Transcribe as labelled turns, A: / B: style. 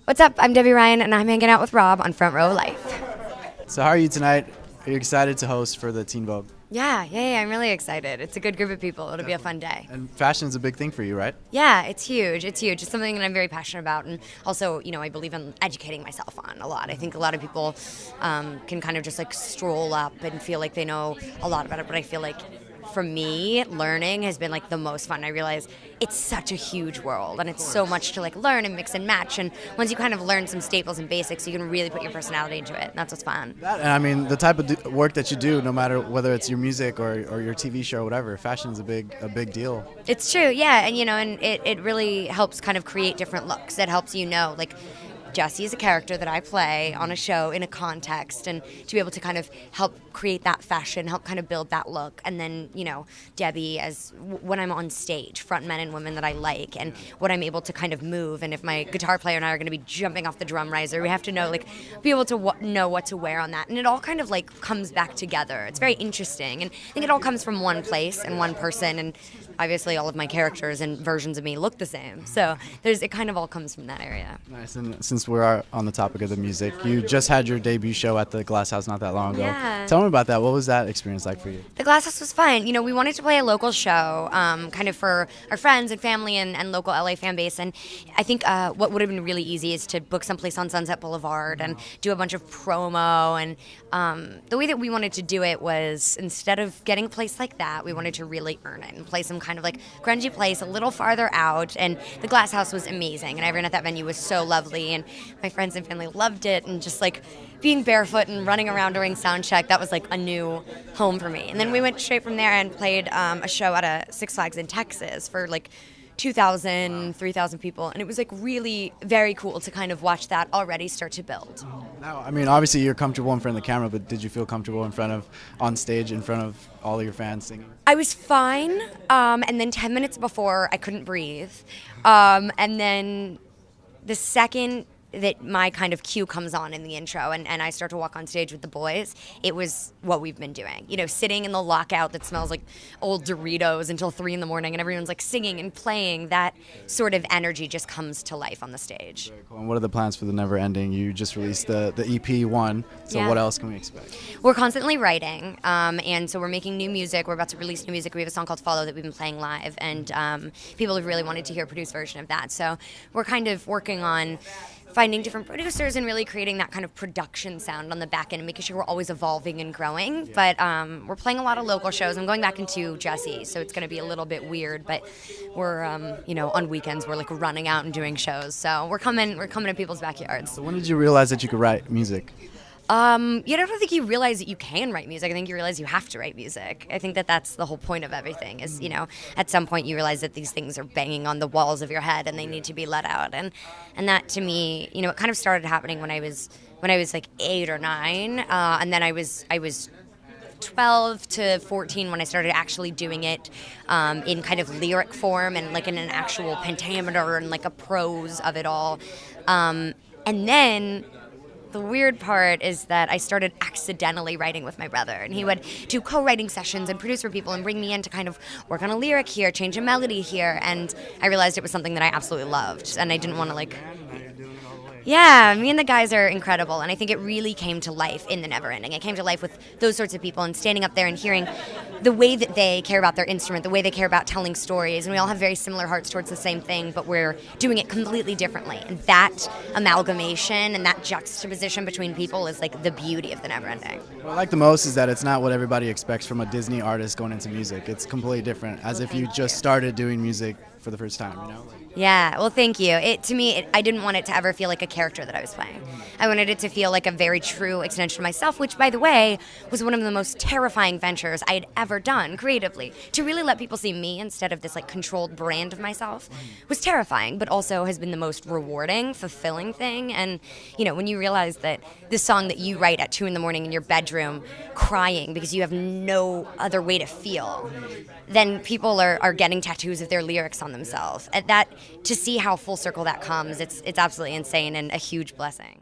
A: What's up? I'm Debbie Ryan, and I'm hanging out with Rob on Front Row Life.
B: So how are you tonight? Are you excited to host for the Teen Vogue?
A: Yeah, I'm really excited. It's a good group of people. It'll be a fun day.
B: And fashion's a big thing for you, right?
A: Yeah, it's huge. It's huge. It's something that I'm very passionate about, and also, I believe in educating myself on a lot. I think a lot of people can kind of just like stroll up and feel like they know a lot about it, but I feel like for me, learning has been like the most fun. I realize it's such a huge world, and it's so much to like learn and mix and match. And once you kind of learn some staples and basics, you can really put your personality into it. And that's what's fun.
B: And I mean, the type of work that you do, no matter whether it's your music or your TV show or whatever, fashion's a big deal.
A: It's true, yeah, and it really helps kind of create different looks. It helps like Jessie is a character that I play on a show in a context, and to be able to kind of help create that fashion, help kind of build that look, and then Debbie as when I'm on stage, front men and women that I like, and what I'm able to kind of move, and if my guitar player and I are going to be jumping off the drum riser, we have to know be able to know what to wear on that, and it all kind of comes back together. It's very interesting, and I think it all comes from one place and one person, and obviously all of my characters and versions of me look the same, so it kind of all comes from that area.
B: Nice. And since we're on the topic of the music, you just had your debut show at the Glass House not that long ago.
A: Yeah.
B: Tell me about that. What was that experience like for you?
A: The Glass House was fun. We wanted to play a local show, kind of for our friends and family and local LA fan base. And I think what would have been really easy is to book someplace on Sunset Boulevard and do a bunch of promo. And the way that we wanted to do it was, instead of getting a place like that, we wanted to really earn it and play some kind of grungy place a little farther out. And the Glass House was amazing, and everyone at that venue was so lovely. And my friends and family loved it, and just being barefoot and running around during sound check, that was a new home for me. And then we went straight from there and played a show at a Six Flags in Texas for 2,000, 3,000 people, and it was really very cool to kind of watch that already start to build.
B: Now, I mean, obviously you're comfortable in front of the camera, but did you feel comfortable on stage in front of all of your fans singing?
A: I was fine, and then 10 minutes before I couldn't breathe, and then the second that my kind of cue comes on in the intro and I start to walk on stage with the boys, it was what we've been doing. Sitting in the lockout that smells like old Doritos until 3 a.m. and everyone's singing and playing, that sort of energy just comes to life on the stage.
B: Very cool. And what are the plans for the Never Ending? You just released the EP One, so
A: Yeah.
B: What else can we expect?
A: We're constantly writing, and so we're making new music. We're about to release new music. We have a song called Follow that we've been playing live, and people have really wanted to hear a produced version of that. So we're kind of working on finding different producers and really creating that kind of production sound on the back end and making sure we're always evolving and growing. But we're playing a lot of local shows. I'm going back into Jessie, so it's going to be a little bit weird, but we're, on weekends we're running out and doing shows. So we're coming to people's backyards.
B: So when did you realize that you could write music?
A: I don't think you realize that you can write music. I think you realize you have to write music. I think that that's the whole point of everything is, at some point you realize that these things are banging on the walls of your head and they need to be let out. And that to me, it kind of started happening when I was 8 or 9. And then I was 12 to 14 when I started actually doing it in kind of lyric form and in an actual pentameter and a prose of it all. And then the weird part is that I started accidentally writing with my brother, and he would do co-writing sessions and produce for people and bring me in to kind of work on a lyric here, change a melody here, and I realized it was something that I absolutely loved, and I didn't want to Yeah, me and the guys are incredible, and I think it really came to life in the Never Ending. It came to life with those sorts of people and standing up there and hearing the way that they care about their instrument, the way they care about telling stories, and we all have very similar hearts towards the same thing, but we're doing it completely differently. And that amalgamation and that juxtaposition between people is the beauty of the Never Ending.
B: What I like the most is that it's not what everybody expects from a Disney artist going into music. It's completely different, as if you just started doing music for the first time,
A: Yeah, well, thank you. To me, I didn't want it to ever feel like a character that I was playing. I wanted it to feel like a very true extension of myself, which, by the way, was one of the most terrifying ventures I had ever done creatively. To really let people see me instead of this controlled brand of myself was terrifying, but also has been the most rewarding, fulfilling thing. And when you realize that this song that you write at 2 a.m. in your bedroom, crying because you have no other way to feel, then people are getting tattoos of their lyrics on themselves. And that, to see how full circle that comes, it's absolutely insane and a huge blessing.